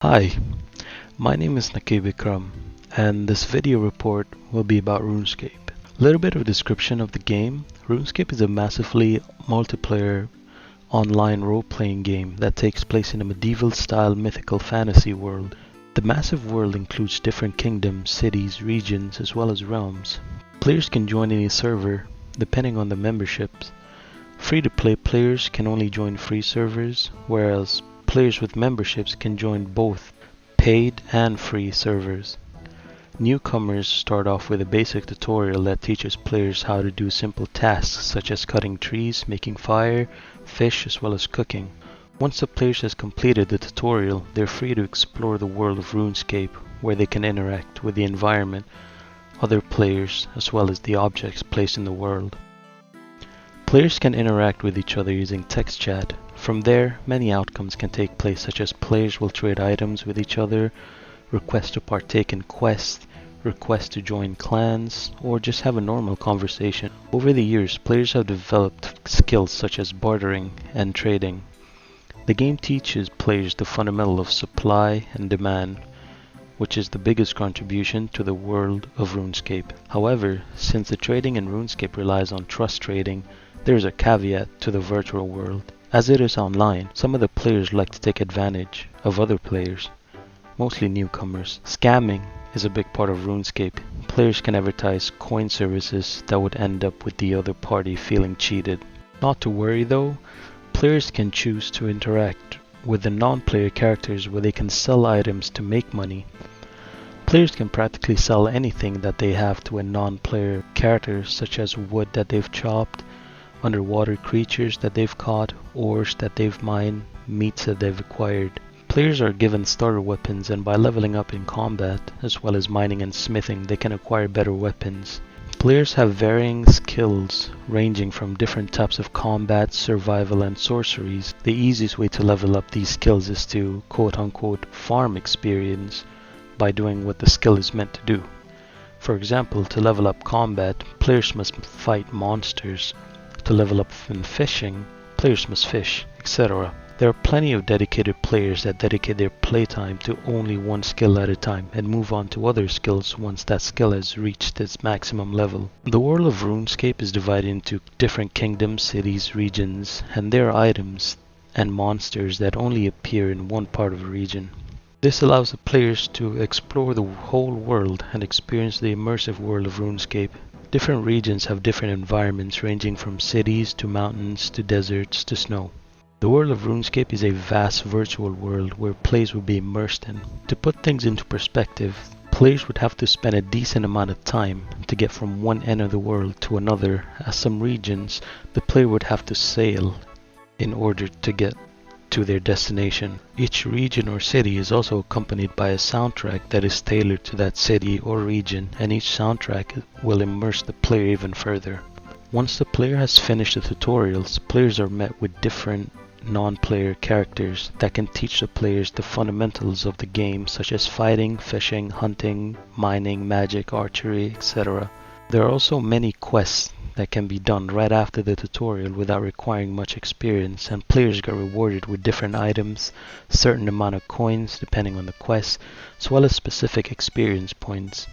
Hi, my name is Nakibikram, and this video report will be about RuneScape. A little bit of a description of the game. RuneScape is a massively multiplayer online role-playing game that takes place in a medieval-style mythical fantasy world. The massive world includes different kingdoms, cities, regions, as well as realms. Players can join any server, depending on the memberships. Free-to-play players can only join free servers, whereas players with memberships can join both paid and free servers. Newcomers start off with a basic tutorial that teaches players how to do simple tasks such as cutting trees, making fire, fish, as well as cooking. Once the players has completed the tutorial, they're free to explore the world of RuneScape, where they can interact with the environment, other players, as well as the objects placed in the world. Players can interact with each other using text chat. From there, many outcomes can take place, such as players will trade items with each other, request to partake in quests, request to join clans, or just have a normal conversation. Over the years, players have developed skills such as bartering and trading. The game teaches players the fundamental of supply and demand, which is the biggest contribution to the world of RuneScape. However, since the trading in RuneScape relies on trust trading, there is a caveat to the virtual world. As it is online, some of the players like to take advantage of other players, mostly newcomers. Scamming is a big part of RuneScape. Players can advertise coin services that would end up with the other party feeling cheated. Not to worry though, players can choose to interact with the non-player characters where they can sell items to make money. Players can practically sell anything that they have to a non-player character, such as wood that they've chopped, underwater creatures that they've caught, ores that they've mined, meats that they've acquired. Players are given starter weapons, and by leveling up in combat, as well as mining and smithing, they can acquire better weapons. Players have varying skills, ranging from different types of combat, survival, and sorceries. The easiest way to level up these skills is to quote-unquote farm experience by doing what the skill is meant to do. For example, to level up combat, players must fight monsters. To level up in fishing, players must fish, etc. There are plenty of dedicated players that dedicate their playtime to only one skill at a time and move on to other skills once that skill has reached its maximum level. The world of RuneScape is divided into different kingdoms, cities, regions, and there are items and monsters that only appear in one part of a region. This allows the players to explore the whole world and experience the immersive world of RuneScape. Different regions have different environments, ranging from cities to mountains to deserts to snow. The world of RuneScape is a vast virtual world where players will be immersed in. To put things into perspective, players would have to spend a decent amount of time to get from one end of the world to another, as some regions the player would have to sail in order to get to their destination. Each region or city is also accompanied by a soundtrack that is tailored to that city or region, and each soundtrack will immerse the player even further. Once the player has finished the tutorials, players are met with different non-player characters that can teach the players the fundamentals of the game, such as fighting, fishing, hunting, mining, magic, archery, etc. There are also many quests that can be done right after the tutorial without requiring much experience, and players get rewarded with different items, certain amount of coins depending on the quest, as well as specific experience points.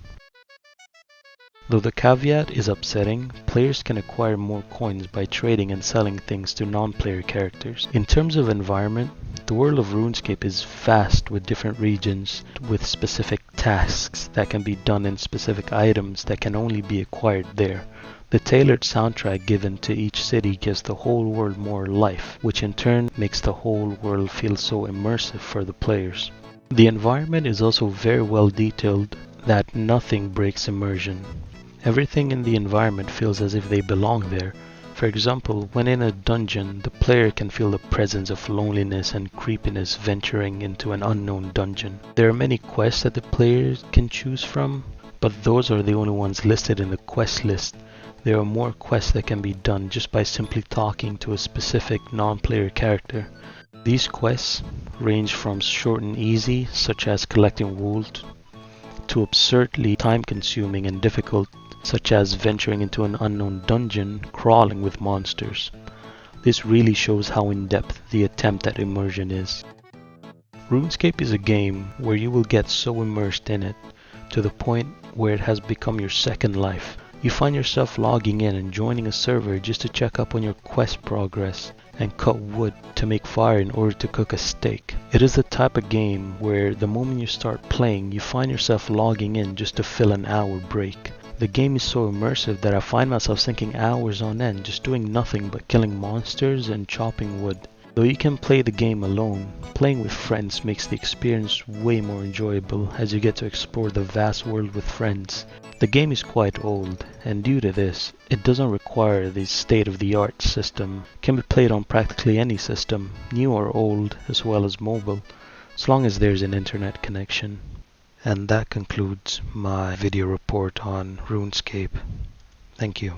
Though the caveat is upsetting, players can acquire more coins by trading and selling things to non-player characters. In terms of environment, the world of RuneScape is vast with different regions with specific tasks that can be done in specific items that can only be acquired there. The tailored soundtrack given to each city gives the whole world more life, which in turn makes the whole world feel so immersive for the players. The environment is also very well detailed that nothing breaks immersion. Everything in the environment feels as if they belong there. For example, when in a dungeon, the player can feel the presence of loneliness and creepiness venturing into an unknown dungeon. There are many quests that the player can choose from, but those are the only ones listed in the quest list. There are more quests that can be done just by simply talking to a specific non-player character. These quests range from short and easy, such as collecting wool, to absurdly time-consuming and difficult, such as venturing into an unknown dungeon, crawling with monsters. This really shows how in-depth the attempt at immersion is. RuneScape is a game where you will get so immersed in it to the point where it has become your second life. You find yourself logging in and joining a server just to check up on your quest progress and cut wood to make fire in order to cook a steak. It is the type of game where the moment you start playing, you find yourself logging in just to fill an hour break. The game is so immersive that I find myself sinking hours on end just doing nothing but killing monsters and chopping wood. Though you can play the game alone, playing with friends makes the experience way more enjoyable as you get to explore the vast world with friends. The game is quite old, and due to this, it doesn't require the state-of-the-art system. It can be played on practically any system, new or old, as well as mobile, as long as there's an internet connection. And that concludes my video report on RuneScape. Thank you.